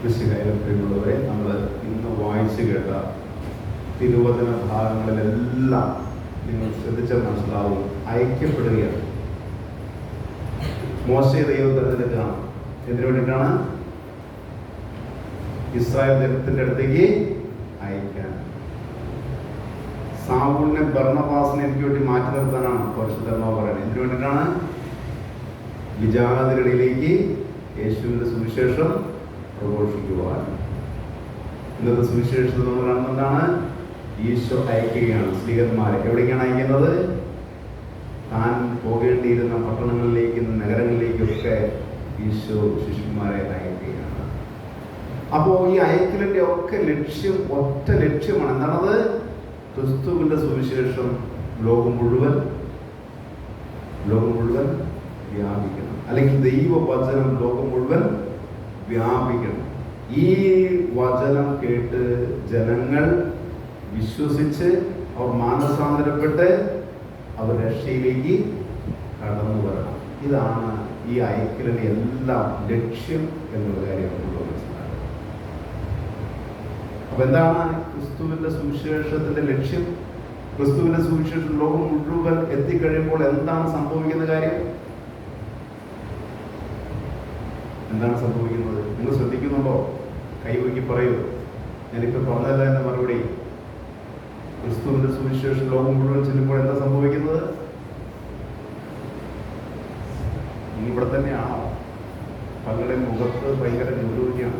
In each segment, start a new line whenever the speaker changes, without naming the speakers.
വിശുകാര്യത്തിലുള്ളവരെ നമ്മൾ ഇന്ന് വായിച്ചു കേട്ട തിരുവചന ഭാഗങ്ങളിലെല്ലാം നിങ്ങൾ ശ്രദ്ധിച്ചാൽ മനസ്സിലാവും, ഐക്യപ്പെടുകയാണ്. മോശയെ ദൈവം തിരഞ്ഞെടുക്കുകയാണ്. എന്തിനു വേണ്ടിയിട്ടാണ്? ഇസ്രായേൽ ജനത്തിന്റെ അടുത്തേക്ക് അയക്കാൻ. സാവൂളിനെ ബർന്നബാസിനെ എനിക്ക് വേണ്ടി മാറ്റി നിർത്താനാണ് പരിശുദ്ധാത്മാവ് പറയുന്നത്. എന്തിനു വേണ്ടിയിട്ടാണ്? വിജാതികളിലേക്ക് യേശുവിന്റെ സുവിശേഷം പ്രഘോഷിക്കുവാൻ. ഇന്നത്തെ സുവിശേഷത്തിൽ നമ്മൾ കാണുന്നതാണ് ഈശോ അയക്കുകയാണ് സ്ത്രീകന്മാരെ. എവിടേക്കാണ് അയക്കുന്നത്? താൻ പോകേണ്ടിയിരുന്ന പട്ടണങ്ങളിലേക്കും നഗരങ്ങളിലേക്കൊക്കെ ഈശോ ശിഷ്യന്മാരെ അയക്കുകയാണ്. അപ്പോൾ ഈ അയക്കലിന്റെ ഒക്കെ ലക്ഷ്യം ഒറ്റ ലക്ഷ്യമാണ്. എന്താണത്? ക്രിസ്തുവിന്റെ സുവിശേഷം ലോകം മുഴുവൻ വ്യാപിക്കണം, അല്ലെങ്കിൽ ദൈവവചനം ലോകം മുഴുവൻ വ്യാപിക്കണം. ഈ വചനം കേട്ട് ജനങ്ങൾ വിശ്വസിച്ച് അവർ മാനസാന്തരപ്പെട്ട് അവർ രക്ഷയിലേക്ക് കടന്നു വരണം. ഇതാണ് ഈ അയക്കലിന്റെ എല്ലാം ലക്ഷ്യം എന്നുള്ള കാര്യം നമ്മൾ മനസ്സിലാക്കുക. അപ്പൊ എന്താണ് ക്രിസ്തുവിന്റെ സുവിശേഷത്തിന്റെ ലക്ഷ്യം? ക്രിസ്തുവിന്റെ സുവിശേഷം ലോകം മുഴുവൻ എത്തിക്കഴിയുമ്പോൾ എന്താണ് സംഭവിക്കുന്ന കാര്യം? എന്താണ് സംഭവിക്കുന്നത്? നിങ്ങൾ ശ്രദ്ധിക്കുന്നുണ്ടോ? കൈവയ്ക്ക് പറയൂ. ഞാനിപ്പോൾ പറഞ്ഞതല്ല എന്ന മറുപടി. ക്രിസ്തുവിന്റെ സുവിശേഷം ലോകം മുഴുവൻ ചെല്ലുമ്പോൾ എന്താ സംഭവിക്കുന്നത്? ഇവിടെ തന്നെയാണോ? പലരുടെ മുഖത്ത് ഭയങ്കര ഗൗരവമാണ്.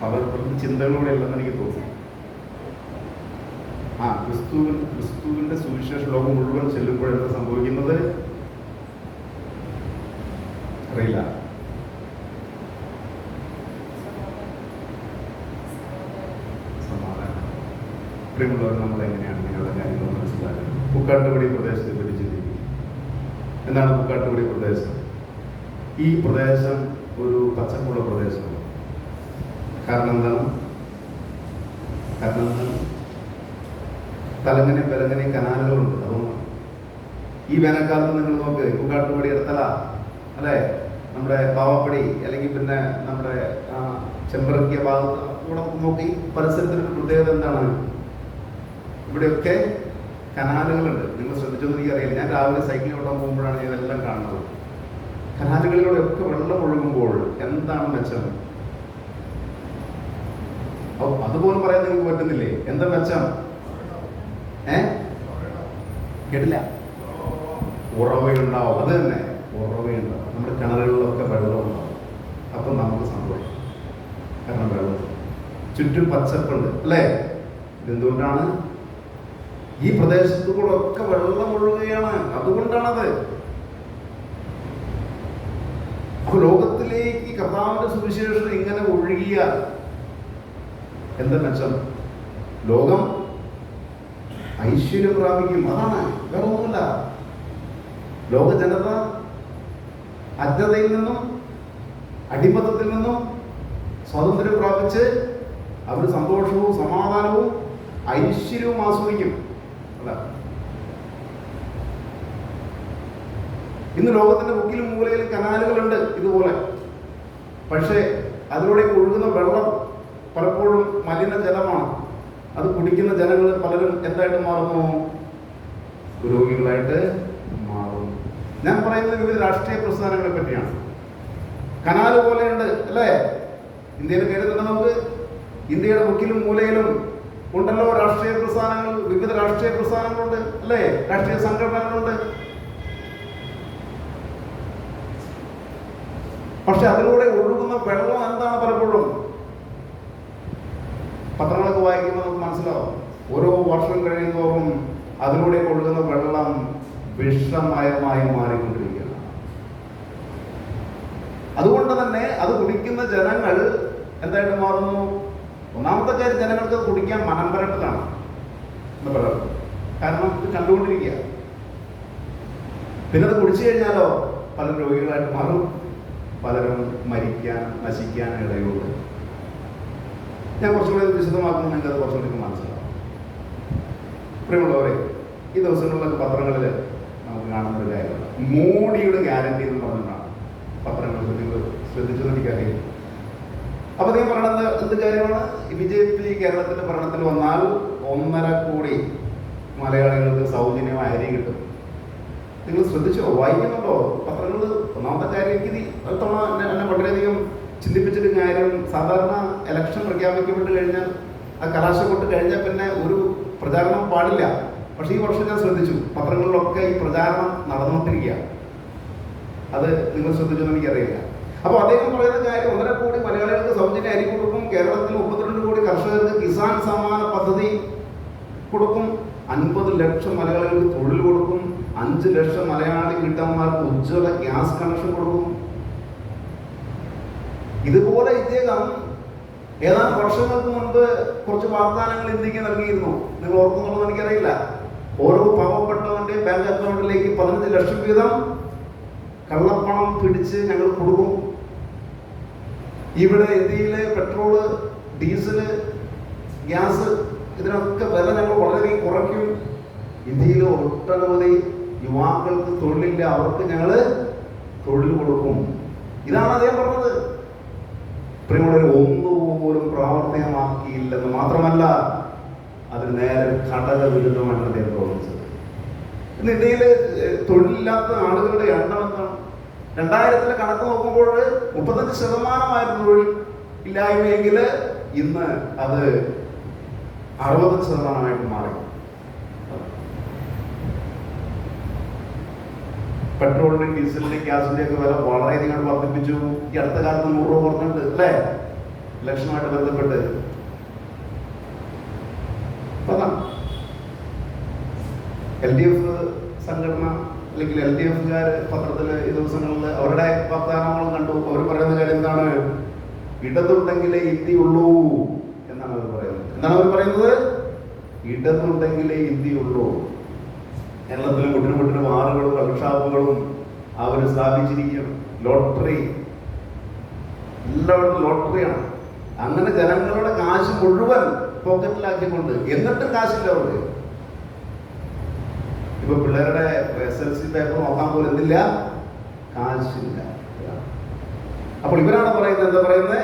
പലർക്കും ചിന്തകളോടെ അല്ലെന്ന് എനിക്ക് തോന്നുന്നു. ക്രിസ്തുവിന്റെ സുവിശേഷം ലോകം മുഴുവൻ ചെല്ലുമ്പോൾ എന്താ സംഭവിക്കുന്നത്? അറിയില്ല. പ്രിയമുള്ളവർ, നമ്മൾ എങ്ങനെയാണ് നിങ്ങളുടെ കാര്യങ്ങൾ മനസ്സിലാക്കുന്നത്? പുക്കാട്ടുപടി പ്രദേശത്തെ പറ്റി ചിന്തിക്കും. എന്താണ് പുക്കാട്ടുപടി പ്രദേശം? ഈ പ്രദേശം ഒരു പച്ചപ്പുള്ള പ്രദേശമാണ്. കാരണം എന്താണ്? തലങ്ങനെയും പെലങ്ങനെയും കനാലുകളുണ്ട്. അതുകൊണ്ട് ഈ വേനൽക്കാലത്ത് നിങ്ങൾ നോക്ക്, പുക്കാട്ടുപടി എടുത്തല അല്ലേ, നമ്മുടെ പാവപ്പടി അല്ലെങ്കിൽ പിന്നെ നമ്മുടെ ചെമ്പറക്കിയ ഭാഗത്ത് കൂടെ നോക്കി പരിസരത്തിനൊരു പ്രത്യേകത എന്താണ്? ഇവിടെയൊക്കെ കനാലുകളുണ്ട്. നിങ്ങൾ ശ്രദ്ധിച്ചൊന്നും എനിക്കറിയില്ല. ഞാൻ രാവിലെ സൈക്കിൾ ഓട്ടാൻ പോകുമ്പോഴാണ് ഇതെല്ലാം കാണുന്നത്. കനാലുകളിലൂടെയൊക്കെ വെള്ളം ഒഴുകുമ്പോൾ എന്താണ് മെച്ചം? അതുപോലും പറയാൻ നിങ്ങൾക്ക് പറ്റുന്നില്ലേ? എന്താ മെച്ചം? കേട്ടില്ല? ഉറവയുണ്ടാവും. അത് തന്നെ, ഉറവയുണ്ടാവും. നമ്മുടെ കിണറുകളിലൊക്കെ വെള്ളം ഉണ്ടാവും. അപ്പം നമുക്ക് സന്തോഷം. കാരണം വെള്ളം ചുറ്റും പച്ചപ്പുണ്ട് അല്ലേ? ഇതെന്തുകൊണ്ടാണ്? ഈ പ്രദേശത്തു കൂടെ ഒക്കെ വെള്ളം ഒഴുകുകയാണ്. അതുകൊണ്ടാണത്. അപ്പൊ ലോകത്തിലേക്ക് കർത്താവിന്റെ സുവിശേഷം ഇങ്ങനെ ഒഴുകിയ എന്താ മെച്ചം? ലോകം ഐശ്വര്യം പ്രാപിക്കും. അതാണ്, വേറെ ഒന്നുമില്ല. ലോക ജനത അജ്ഞതയിൽ നിന്നും അടിമത്തത്തിൽ നിന്നും സ്വാതന്ത്ര്യം പ്രാപിച്ച് അവർ സന്തോഷവും സമാധാനവും ഐശ്വര്യവും ആസ്വദിക്കും. അല്ല, ഇന്ന് ലോകത്തിന്റെ മുക്കിലും മൂലയിലും കനാലുകളുണ്ട് ഇതുപോലെ. പക്ഷേ അതിലൂടെ ഒഴുകുന്ന വെള്ളം പലപ്പോഴും മലിനജലമാണ്. അത് കുടിക്കുന്ന ജനങ്ങൾ പലരും എന്തായിട്ട് മാറുന്നു? രോഗികളായിട്ട് മാറുന്നു. ഞാൻ പറയുന്നത് വിവിധ രാഷ്ട്രീയ പ്രസ്ഥാനങ്ങളെ പറ്റിയാണ്. കനാല് പോലെയുണ്ട് അല്ലേ? ഇന്ത്യയിൽ കേട്ടിട്ടുണ്ട് നമുക്ക്. ഇന്ത്യയുടെ മുക്കിലും മൂലയിലും ഉണ്ടല്ലോ രാഷ്ട്രീയ പ്രസ്ഥാനങ്ങൾ. വിവിധ രാഷ്ട്രീയ പ്രസ്ഥാനങ്ങളുണ്ട് അല്ലേ? രാഷ്ട്രീയ സംഘടനകളുണ്ട്. പക്ഷെ അതിലൂടെ ഒഴുകുന്ന വെള്ളം എന്താണ്? പലപ്പോഴും പത്രങ്ങളൊക്കെ വായിക്കുമ്പോൾ നമുക്ക് മനസ്സിലാവും. ഓരോ വർഷം കഴിയുന്നതോറും അതിലൂടെ ഒഴുകുന്ന വെള്ളം വിഷമയമായി മാറിക്കൊണ്ടിരിക്കുകയാണ്. അതുകൊണ്ട് തന്നെ അത് കുടിക്കുന്ന ജനങ്ങൾ എന്തായിട്ട് മാറുന്നു? ഒന്നാമത്തെ കാര്യം, ജനങ്ങൾക്ക് കുടിക്കാൻ മനം പരട്ടലാണ് എന്ന് പറയുന്നത്. കാരണം ഇത് കണ്ടുകൊണ്ടിരിക്കുക. പിന്നെ അത് കുടിച്ചു കഴിഞ്ഞാലോ പലരും രോഗികളായിട്ട് മാറും. പലരും മരിക്കാൻ, നശിക്കാൻ ഇടയുണ്ട്. ഞാൻ കുറച്ചുകൂടി വിശദമാക്കുമ്പോൾ നിങ്ങൾക്ക് അത് കുറച്ചുകൂടി മനസ്സിലാവും. പ്രിയമുള്ളവരെ, ഈ ദിവസങ്ങളിലൊക്കെ പത്രങ്ങളിൽ നമുക്ക് കാണുന്ന ഒരു കാര്യമാണ് മോഡിയുടെ ഗ്യാരണ്ടി എന്ന് പറഞ്ഞിട്ടാണ് പത്രങ്ങൾ. നിങ്ങൾ ശ്രദ്ധിച്ചത് എനിക്കറിയില്ല. അപ്പൊ നീ പറയണത് എന്ത് കാര്യമാണ്? BJP കേരളത്തിന്റെ ഭരണത്തിൽ വന്നാൽ 1.5 കോടി മലയാളികൾക്ക് സൗജന്യമായ അരി കിട്ടും. നിങ്ങൾ ശ്രദ്ധിച്ചോ? വായിക്കുന്നുണ്ടോ പത്രങ്ങൾ? ഒന്നാമത്തെ കാര്യം എനിക്ക് എന്നെ വളരെയധികം ചിന്തിപ്പിച്ചിട്ട് കാര്യം, സാധാരണ ഇലക്ഷൻ പ്രഖ്യാപിക്കപ്പെട്ട് കഴിഞ്ഞാൽ കലാശപ്പെട്ട് കഴിഞ്ഞാൽ പിന്നെ ഒരു പ്രചാരണം പാടില്ല. പക്ഷേ ഈ വർഷം ഞാൻ ശ്രദ്ധിച്ചു, പത്രങ്ങളിലൊക്കെ ഈ പ്രചാരണം നടന്നുകൊണ്ടിരിക്കുക. അത് നിങ്ങൾ ശ്രദ്ധിച്ചെന്ന് എനിക്കറിയില്ല. അപ്പോൾ അദ്ദേഹം പറയുന്ന കാര്യം, 1.5 കോടി മലയാളികൾക്ക് സൗജന്യ അരി കൊടുക്കും, കേരളത്തിൽ 32 കോടി കർഷകർക്ക് കിസാൻ സമ്മാന പദ്ധതി കൊടുക്കും, 50 ലക്ഷം മലയാളികൾക്ക് തൊഴിൽ കൊടുക്കും, 5 ലക്ഷം മലയാളി വീട്ടമ്മമാർക്ക് ഉജ്ജ്വല ഗ്യാസ് കണക്ഷൻ കൊടുക്കും. ഇതുപോലെ ഇദ്ദേഹം ഏതാനും വർഷങ്ങൾക്ക് മുൻപ് കുറച്ച് വാഗ്ദാനങ്ങൾ ഇന്ത്യക്ക് നൽകിയിരുന്നു. നിങ്ങൾ ഓർക്കുന്നുള്ളതെന്ന് എനിക്കറിയില്ല. ഓരോ പാവപ്പെട്ടവന്റെ ബാങ്ക് അക്കൗണ്ടിലേക്ക് 15 ലക്ഷം വീതം കള്ളപ്പണം പിടിച്ച് ഞങ്ങൾ കൊടുക്കും. ഇവിടെ ഇന്ത്യയിലെ പെട്രോള്, ഡീസല്, ഗ്യാസ് ഇതിനൊക്കെ വില ഞങ്ങൾ വളരെ കുറയ്ക്കും. ഇന്ത്യയിലെ ഒട്ടനവധി യുവാക്കൾക്ക് തൊഴിലില്ല, അവർക്ക് ഞങ്ങൾ തൊഴിൽ കൊടുക്കും. ഇതാണ് അദ്ദേഹം പറഞ്ഞത്. പ്രിയമുള്ളവർ, ഒന്നുപോലും പ്രാവർത്തികമാക്കിയില്ലെന്ന് മാത്രമല്ല, അതിന് നേരെ ഘടകവിരുദ്ധമായിട്ടാണ് അദ്ദേഹം പ്രവർത്തിച്ചത്. ഇന്ന് ഇന്ത്യയിൽ തൊഴിലില്ലാത്ത ആളുകളുടെ എണ്ണം എന്താണ്? 2000 കണക്ക് നോക്കുമ്പോൾ 35% തൊഴിൽ ഇല്ലായ്മയെങ്കിൽ ഇന്ന് അത് 60% മാറി. പെട്രോളിന്റെയും ഡീസലിന്റെയും ഗ്യാസിന്റെ ഒക്കെ വില വളരെയധികം വർദ്ധിപ്പിച്ചു. ഈ അടുത്ത കാലത്ത് 100 രൂപ കുറഞ്ഞിട്ടുണ്ട് അല്ലേ? ഇലക്ഷനുമായിട്ട് ബന്ധപ്പെട്ട് LDF സംഘടന അല്ലെങ്കിൽ LDFകാർ പത്രത്തിൽ ഈ ദിവസങ്ങളിൽ അവരുടെ വാഗ്ദാനങ്ങളും കണ്ടു. അവർ പറയുന്ന കാര്യം എന്താണ്? ഇടതുണ്ടെങ്കിലേ ഇന്ത്യയുള്ളൂ എന്നാണ് അവർ പറയുന്നത്. എന്താണ് അവർ പറയുന്നത്? ഇടതുണ്ടെങ്കിലേ ഇന്ത്യയുള്ളൂ. കേരളത്തിലും കുട്ടിനും ബാറുകളും കള്ളുഷാപ്പുകളും അവർ സ്ഥാപിച്ചിരിക്കും. ലോട്ടറി, എല്ലാവരും ലോട്ടറിയാണ്. അങ്ങനെ ജനങ്ങളുടെ കാശ് മുഴുവൻ പോക്കറ്റിലാക്കിക്കൊണ്ട്, എന്നിട്ടും കാശില്ല അവർക്ക്. ഇപ്പൊ പിള്ളേരുടെ SLC പേപ്പർ നോക്കാൻ പോലും എന്തില്ല, കാശില്ല. അപ്പോൾ ഇവരാണ് പറയുന്നത്, എന്താ പറയുന്നത്?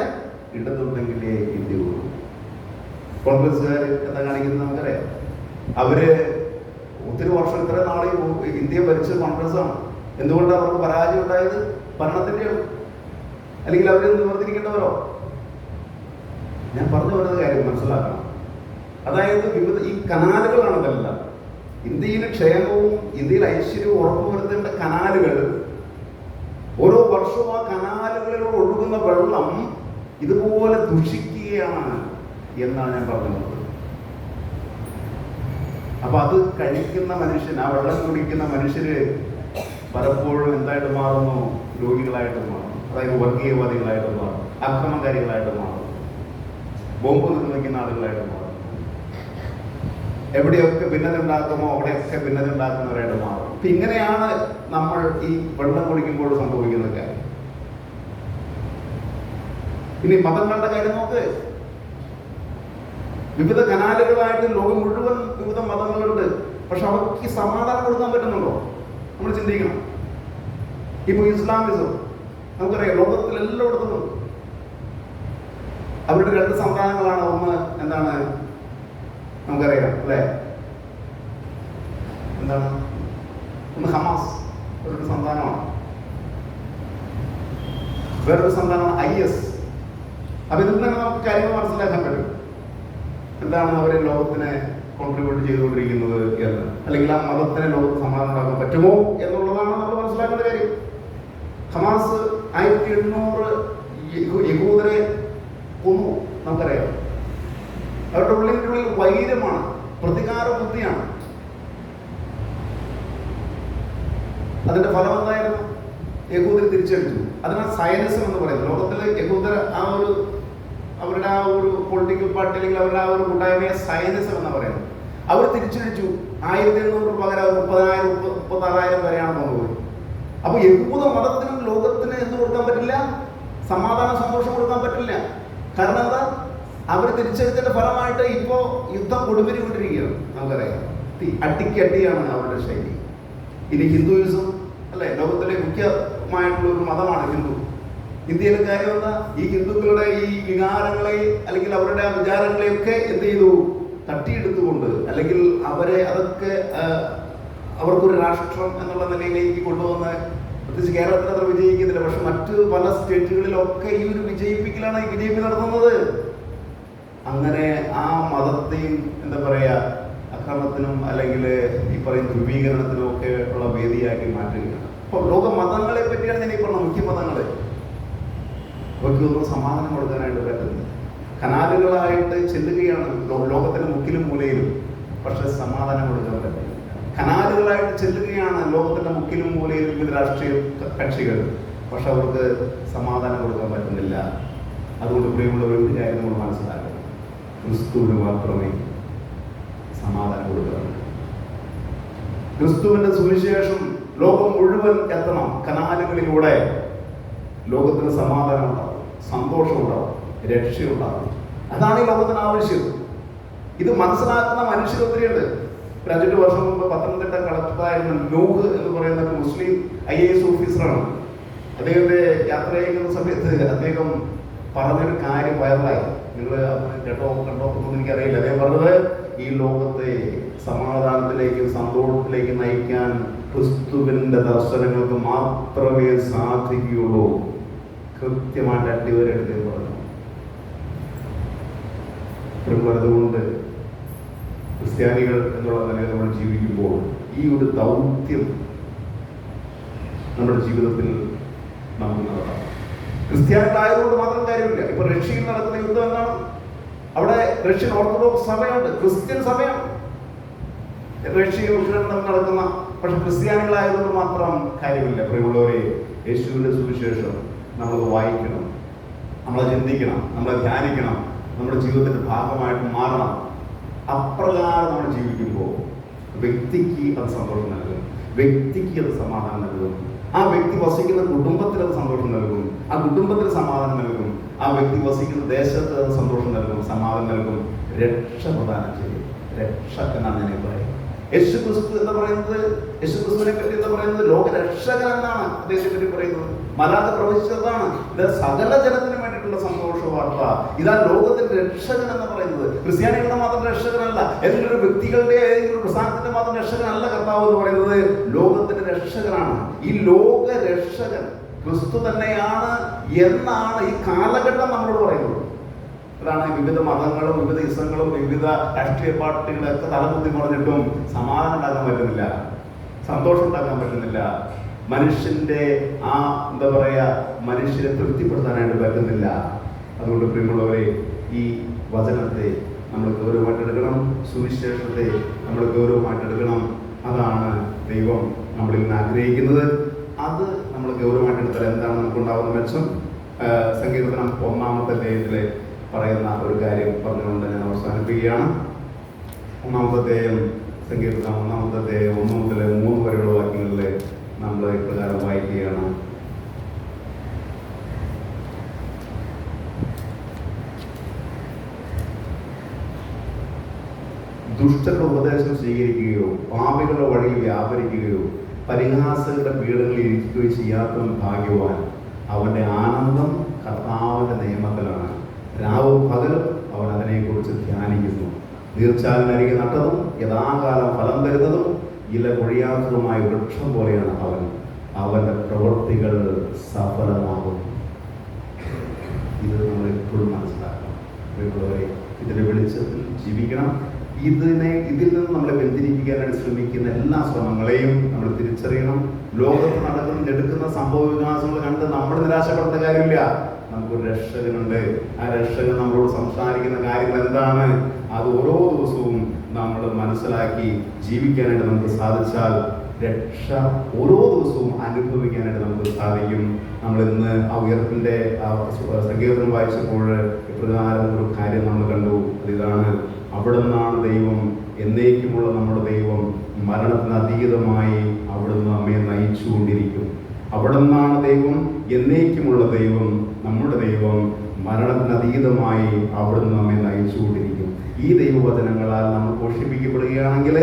ഇടതുണ്ടെങ്കിലേ ഇന്ത്യയുള്ളൂ. കോൺഗ്രസ്സുകാർ എന്താ കാണിക്കുന്നത് നമുക്കറിയാം. അവര് ഒത്തിരി വർഷം, ഇത്ര നാളെ ഇന്ത്യ ഭരിച്ച കോൺഗ്രസ്സാണ്. എന്തുകൊണ്ടാണ് അവർക്ക് പരാജയം ഉണ്ടായത്? ഭരണത്തിൻ്റെ, അല്ലെങ്കിൽ അവർ നിവർത്തിരിക്കേണ്ടവരോ? ഞാൻ പറഞ്ഞു വരുന്ന കാര്യം മനസ്സിലാക്കണം. അതായത് ഈ കനാലുകളാണ് ഇതെല്ലാം. ഇന്ത്യയിൽ ക്ഷേമവും ഇന്ത്യയിൽ ഐശ്വര്യവും ഉറപ്പുവരുത്തേണ്ട കനാലുകൾ, ഓരോ വർഷവും ആ കനാലുകളിലൂടെ ഒഴുകുന്ന വെള്ളം ഇതുപോലെ ദുഷിക്കുകയാണ് എന്നാണ് ഞാൻ പറഞ്ഞത്. അപ്പൊ അത് കഴിക്കുന്ന മനുഷ്യൻ, ആ വെള്ളം കുടിക്കുന്ന മനുഷ്യര് പലപ്പോഴും എന്തായിട്ട് മാറുന്നു? രോഗികളായിട്ട് മാറുന്നു. അതായത് വർഗീയവാദികളായിട്ട് മാറും, അക്രമകാരികളായിട്ട് മാറും, ബോംബ് നിർമ്മിക്കുന്ന ആളുകളായിട്ട് മാറും. എവിടെയൊക്കെ ഭിന്നത ഉണ്ടാക്കുമോ അവിടെയൊക്കെ ഭിന്നത ഉണ്ടാക്കുന്നവരായിട്ട് മാറും. അപ്പൊ ഇങ്ങനെയാണ് നമ്മൾ ഈ വെള്ളം കുടിക്കുമ്പോൾ സംഭവിക്കുന്ന കാര്യം. ഇനി മതങ്ങളുടെ കാര്യം നോക്ക്. വിവിധ കനാലുകളായിട്ട് ലോകം മുഴുവൻ വിവിധ മതങ്ങളുണ്ട്. പക്ഷെ അവർക്ക് സമാധാനം കൊടുക്കാൻ പറ്റുന്നുണ്ടോ? നമ്മൾ ചിന്തിക്കണം. ഇപ്പൊ ഇസ്ലാമിസം നമുക്കറിയാം, ലോകത്തിൽ എല്ലായിടത്തും അവരുടെ 2 സന്താനങ്ങളാണ്. ഒന്ന് എന്താണ് നമുക്കറിയാം അല്ലേ? എന്താണ്? ഒന്ന് ഹമാസ്, ഒരു സന്താനമാണ്. വേറൊരു സന്താനമാണ് IS. അപ്പൊ ഇതിൽ തന്നെ നമുക്ക് കാര്യങ്ങൾ മനസ്സിലാക്കാൻ പറ്റും. എന്താണ് അവർ ലോകത്തിനെ കോൺട്രിബ്യൂട്ട് ചെയ്തുകൊണ്ടിരിക്കുന്നത് എന്ന്, അല്ലെങ്കിൽ ആ മതത്തിന് ലോകത്ത് സമാധാനം ഉണ്ടാക്കാൻ പറ്റുമോ എന്നുള്ളതാണ് നമ്മൾ മനസ്സിലാക്കേണ്ട കാര്യം. ഹമാസ് 1800 യഹൂദരെ കൊന്നു, നമുക്കറിയാം. അവരുടെ ഉള്ളിൽ വൈരമാണ്, പ്രതികാര ബുദ്ധിയാണ്. അതിന്റെ ഫലം എന്തായിരുന്നു? യഹൂദരെ തിരിച്ചടിച്ചു. അതിനാണ് സയനിസം എന്ന് പറയുന്നത്. ലോകത്തിലെ യഹൂദർ അവരുടെ ആ ഒരു പൊളിറ്റിക്കൽ പാർട്ടി, അല്ലെങ്കിൽ അവരുടെ ആ ഒരു കൂട്ടായ്മയെ സയനിസം എന്ന് പറയുന്നത്. അവർ തിരിച്ചടിച്ചു. 1800 പകരം അവർ 30,000 36,000 വരെയാണ് പോകുന്നത്. അപ്പൊ യഹൂദ മതത്തിനും ലോകത്തിന് എന്ത് കൊടുക്കാൻ പറ്റില്ല? സമാധാന സന്തോഷം കൊടുക്കാൻ പറ്റില്ല. കാരണം എന്താ? അവർ തിരിച്ചടിച്ചതിന്റെ ഫലമായിട്ട് ഇപ്പോ യുദ്ധം കൊടുമ്പിരിക്കൊണ്ടിരിക്കുകയാണ്. നമുക്കറിയാം, അടിക്കടിയാണ് അവരുടെ ശൈലി. ഇനി ഹിന്ദുയിസം അല്ലെ, ലോകത്തിലെ മുഖ്യമായിട്ടുള്ള ഒരു മതമാണ് ഹിന്ദു. ഇന്ത്യയിലെ കാര്യം എന്താ? ഈ ഹിന്ദുക്കളുടെ ഈ വികാരങ്ങളെ അല്ലെങ്കിൽ അവരുടെ ആ വിചാരങ്ങളെയൊക്കെ എന്ത് ചെയ്തു? തട്ടിയെടുത്തുകൊണ്ട് അല്ലെങ്കിൽ അവരെ അതൊക്കെ അവർക്കൊരു രാഷ്ട്രം എന്നുള്ള നിലയിലേക്ക് കൊണ്ടുവന്ന്, പ്രത്യേകിച്ച് കേരളത്തിൽ അത്ര വിജയിക്കുന്നില്ല, പക്ഷെ മറ്റ് പല സ്റ്റേറ്റുകളിലൊക്കെ ഈ ഒരു വിജയിപ്പിക്കലാണ് ഈ വിജയിപ്പ് നടത്തുന്നത്. അങ്ങനെ ആ മതത്തെയും എന്താ പറയാ അക്രമത്തിനും അല്ലെങ്കിൽ ഈ പറയുന്ന ധ്രുവീകരണത്തിനും ഒക്കെ ഉള്ള വേദിയാക്കി മാറ്റുകയാണ്. അപ്പൊ ലോക മതങ്ങളെ പറ്റിയാണ് ഞാൻ ഈ പറഞ്ഞ മുഖ്യ മതങ്ങള്. അവയ്ക്കൊന്നും സമാധാനം കൊടുക്കാനായിട്ട് പറ്റുന്നത് കനാലുകളായിട്ട് ചെല്ലുകയാണ് ലോകത്തിന്റെ മുക്കിലും മൂലയിലും, പക്ഷെ സമാധാനം കൊടുക്കാൻ പറ്റില്ല. കനാലുകളായിട്ട് ചെല്ലുകയാണ് ലോകത്തിന്റെ മുക്കിലും മൂലയിലും വിവിധ രാഷ്ട്രീയ കക്ഷികൾ, പക്ഷെ അവർക്ക് സമാധാനം കൊടുക്കാൻ പറ്റുന്നില്ല. അതുകൊണ്ട് പ്രിയമുള്ള ഒരു കാര്യം നമ്മൾ മനസ്സിലാക്കണം, ക്രിസ്തുവിന് മാത്രമേ സമാധാനം കൊടുക്കാൻ പറ്റൂ. ക്രിസ്തുവിന്റെ സുവിശേഷം ലോകം മുഴുവൻ എത്തണം. കനാലുകളിലൂടെ ലോകത്തിന് സമാധാനം ഉണ്ടാവും, സന്തോഷം ഉണ്ടാവും, രക്ഷയുണ്ടാവും. അതാണ് ഈ ലോകത്തിന് ആവശ്യം. ഇത് മനസ്സിലാക്കുന്ന മനുഷ്യർ ഒത്തിരിയുണ്ട്. 5 വർഷം മുമ്പ് പത്തനംതിട്ട കളക്ടറായിരുന്ന നൂഹ് എന്ന് പറയുന്ന ഒരു മുസ്ലിം IAS ഓഫീസറാണ്. അദ്ദേഹത്തെ യാത്ര ചെയ്യുന്ന സമയത്ത് അദ്ദേഹം പറഞ്ഞൊരു കാര്യം വൈറലായി. നിങ്ങൾ കേട്ടോ കണ്ടോ ഒന്നും എനിക്കറിയില്ല. അദ്ദേഹം പറഞ്ഞത്, ഈ ലോകത്തെ സമാധാനത്തിലേക്കും സന്തോഷത്തിലേക്കും നയിക്കാൻ ക്രിസ്തുവിന്റെ ദർശനങ്ങൾക്ക് മാത്രമേ സാധിക്കുകയുള്ളൂ. കൃത്യമായിട്ട് അടിവരെടുത്ത് പറഞ്ഞു. അതുകൊണ്ട് ക്രിസ്ത്യാനികൾ എന്നുള്ള നിലയിൽ നമ്മൾ ജീവിക്കുമ്പോൾ ഈ ഒരു ദൗത്യം നമ്മുടെ ജീവിതത്തിൽ നമുക്ക് നടത്താം. ക്രിസ്ത്യാനികളായതുകൊണ്ട് മാത്രം കാര്യമില്ല. ഇപ്പൊ റഷ്യയിൽ നടക്കുന്ന യുദ്ധം എന്താണ്? അവിടെ റഷ്യൻ ഓർത്തഡോക്സ് സഭയുണ്ട്, ക്രിസ്ത്യൻ സഭയാണ് റഷ്യയിൽ ഉക്രൈനിൽ നടക്കുന്ന. പക്ഷെ ക്രിസ്ത്യാനികളായതുകൊണ്ട് മാത്രം കാര്യമില്ല. പ്രിയമുള്ളവരെ, യേശുവിന്റെ സുവിശേഷം നമ്മൾ വായിക്കണം, നമ്മളെ ചിന്തിക്കണം, നമ്മളെ ധ്യാനിക്കണം, നമ്മുടെ ജീവിതത്തിന്റെ ഭാഗമായിട്ട് മാറണം. അപ്രകാരം നമ്മൾ ജീവിക്കുമ്പോൾ വ്യക്തിക്ക് അത് സന്തോഷം നൽകും, വ്യക്തിക്ക് അത് സമാധാനം നൽകും, ആ വ്യക്തി വസിക്കുന്ന കുടുംബത്തിന് അത് സന്തോഷം നൽകും, ആ കുടുംബത്തിന് സമാധാനം നൽകും, ആ വ്യക്തി വസിക്കുന്ന ദേശത്ത് അത് സന്തോഷം നൽകും, സമാധാനം നൽകും, രക്ഷ പ്രദാനം ചെയ്യും. രക്ഷ എന്നാണ് ഞാൻ പറയുന്നത്. യേശു ക്രിസ്തു എന്ന് പറയുന്നത്, യേശു ക്രിസ്തുവിനെ പറ്റി എന്ന് പറയുന്നത് ലോകരക്ഷകൻ എന്നാണ് അദ്ദേഹത്തെ പറ്റി പറയുന്നത്. മലാഖ പ്രവചിച്ചതാണ്, ഇത് സകല ജനത്തിനും വേണ്ടിയിട്ടുള്ള സന്തോഷ വാർത്ത. ഇതാ ലോകത്തിന്റെ രക്ഷകൻ എന്ന് പറയുന്നത്. ക്രിസ്ത്യാനികളുടെ മാത്രം രക്ഷകനല്ല, ഏതെങ്കിലും ഒരു വ്യക്തികളുടെ ഏതെങ്കിലും പ്രസ്ഥാനത്തിന്റെ മാത്രം രക്ഷകനല്ല കർത്താവ് എന്ന് പറയുന്നത്. ലോകത്തിന്റെ രക്ഷകനാണ്. ഈ ലോക രക്ഷകൻ ക്രിസ്തു തന്നെയാണ് എന്നാണ് ഈ കാലഘട്ടം നമ്മളോട് പറയുന്നത്. അതാണ് വിവിധ മതങ്ങളും വിവിധ ഇസങ്ങളും വിവിധ രാഷ്ട്രീയ പാർട്ടികളൊക്കെ തലമുത്തി പറഞ്ഞിട്ടും സമാധാനം ഉണ്ടാക്കാൻ പറ്റുന്നില്ല, സന്തോഷം ഉണ്ടാക്കാൻ പറ്റുന്നില്ല. മനുഷ്യന്റെ ആ എന്താ പറയാ മനുഷ്യരെ തൃപ്തിപ്പെടുത്താനായിട്ട് പറ്റുന്നില്ല. അതുകൊണ്ട് പ്രിയമുള്ളവരെ, ഈ വചനത്തെ നമ്മൾ ഗൗരവമായിട്ടെടുക്കണം, സുവിശേഷത്തെ നമ്മൾ ഗൗരവമായിട്ടെടുക്കണം. അതാണ് ദൈവം നമ്മളിൽ നിന്ന് ആഗ്രഹിക്കുന്നത്. അത് നമ്മൾ ഗൗരവമായിട്ടെടുത്താൽ എന്താണ് നമുക്കുണ്ടാവുന്ന മെച്ചം? സങ്കീർത്തനം 1-ാമത്തെ അധ്യായത്തിലെ പറയുന്ന ഒരു കാര്യം പറഞ്ഞുകൊണ്ട് ഞാൻ അവസാനിപ്പിക്കുകയാണ്. 1-ാമത്തെ അധ്യായം, സങ്കീർത്തനം 1-ാമത്തെ അധ്യായം 1 മുതൽ 3 വരെയുള്ള വാക്യങ്ങളിൽ നമ്മൾ ഇപ്രകാരം വായിക്കുകയാണ്. ദുഷ്ടരുടെ ഉപദേശം സ്വീകരിക്കുകയോ പാപികളുടെ വഴിയിൽ വ്യാപരിക്കുകയോ പരിഹാസങ്ങളുടെ പീഡകളിൽ ഇരിക്കുകയോ ചെയ്യാത്തവൻ ഭാഗ്യവാൻ. അവന്റെ ആനന്ദം കർത്താവിന്റെ നിയമത്തിലാണ്, രാവും പകലും അവൻ അതിനെക്കുറിച്ച് ധ്യാനിക്കുന്നു. നീർച്ചാലിനരികെ നട്ടതും യഥാകാലം ഫലം തരുന്നതും ഇല കൊഴിയാത്തതുമായ വൃക്ഷം പോലെയാണ് അവൻ. അവന്റെ പ്രവൃത്തികൾ സഫലമാകും. ഇത് നമ്മൾ എപ്പോഴും മനസ്സിലാക്കണം. ഇതിന്റെ വെളിച്ചത്തിൽ ജീവിക്കണം. ഇതിൽ നിന്ന് നമ്മളെ ബന്ധിപ്പിക്കാനായിട്ട് ശ്രമിക്കുന്ന എല്ലാ ശ്രമങ്ങളെയും നമ്മൾ തിരിച്ചറിയണം. ലോകത്ത് നടക്കുന്ന എടുക്കുന്ന സംഭവ വികാസങ്ങൾ കണ്ട് നമ്മൾ നിരാശപ്പെടേണ്ട കാര്യമില്ല. നമുക്കൊരു രക്ഷകനുണ്ട്. ആ രക്ഷകൻ നമ്മളോട് സംസാരിക്കുന്ന കാര്യങ്ങൾ എന്താണ്, അത് ഓരോ ദിവസവും നമ്മൾ മനസ്സിലാക്കി ജീവിക്കാനായിട്ട് നമുക്ക് സാധിച്ചാൽ രക്ഷ ഓരോ ദിവസവും അനുഭവിക്കാനായിട്ട് നമുക്ക് സാധിക്കും. നമ്മൾ ഇന്ന് ആ ഉയർപ്പിന്റെ സങ്കീർത്തനം വായിച്ചപ്പോൾ ഇപ്രകാരം ഒരു കാര്യം നമ്മൾ കണ്ടു. അതിതാണ്, അവിടെ നിന്നാണ് ദൈവം, എന്നേക്കുമുള്ള നമ്മുടെ ദൈവം, മരണത്തിന് അതീതമായി അവിടുന്ന് നമ്മെ നയിച്ചുകൊണ്ടിരിക്കും. അവിടെ നിന്നാണ് ദൈവം, എന്നേക്കുമുള്ള ദൈവം, നമ്മുടെ ദൈവം, മരണത്തിന് അതീതമായി അവിടുന്ന് നമ്മെ നയിച്ചുകൊണ്ടിരിക്കും. ഈ ദൈവവചനങ്ങളാൽ നമ്മൾ പോഷിപ്പിക്കപ്പെടുകയാണെങ്കിൽ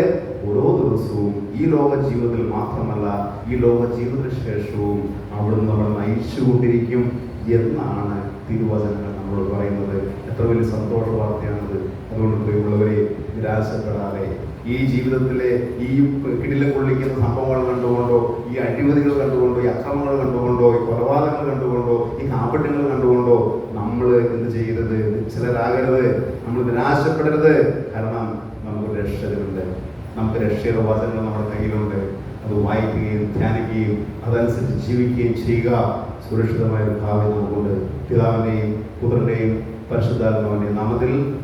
ഓരോ ദിവസവും ഈ ലോക ജീവിതത്തിൽ മാത്രമല്ല, ഈ ലോക ജീവിതത്തിന് ശേഷവും അവിടുന്ന് നമ്മൾ നയിച്ചുകൊണ്ടിരിക്കും. എന്നാണ് തിരുവചനങ്ങൾ നമ്മളോട് പറയുന്നത്. എത്ര വലിയ സന്തോഷ വാർത്തയാണത്. അതുകൊണ്ട് പ്രിയമുള്ളവരെ, നിരാശപ്പെടാതെ ഈ ജീവിതത്തിലെ ഈ കിടിലം കൊള്ളിക്കുന്ന സംഭവങ്ങൾ കണ്ടുകൊണ്ടോ, ഈ അഴിമതികൾ കണ്ടുകൊണ്ടോ, ഈ അക്രമങ്ങൾ കണ്ടുകൊണ്ടോ, ഈ കൊലപാതകങ്ങൾ കണ്ടുകൊണ്ടോ, ഈ കാപട്യങ്ങൾ കണ്ടുകൊണ്ടോ നമ്മൾ എന്ത് ചെയ്യരുത്? നിശ്ചലരാകരുത്, നമ്മൾ നിരാശപ്പെടരുത്. കാരണം നമുക്ക് രക്ഷകരുണ്ട്. നമുക്ക് രക്ഷയുടെ വചനങ്ങൾ നമ്മുടെ കയ്യിലുണ്ട്. അത് വായിക്കുകയും ധ്യാനിക്കുകയും അതനുസരിച്ച് ജീവിക്കുകയും ചെയ്യുക. സുരക്ഷിതമായ ഒരു ഭാവി നമുക്കുണ്ട്. പിതാവിൻ്റെയും പുത്രൻ്റെയും പരിശുദ്ധാത്മാവിൻ്റെയും നാമത്തിൽ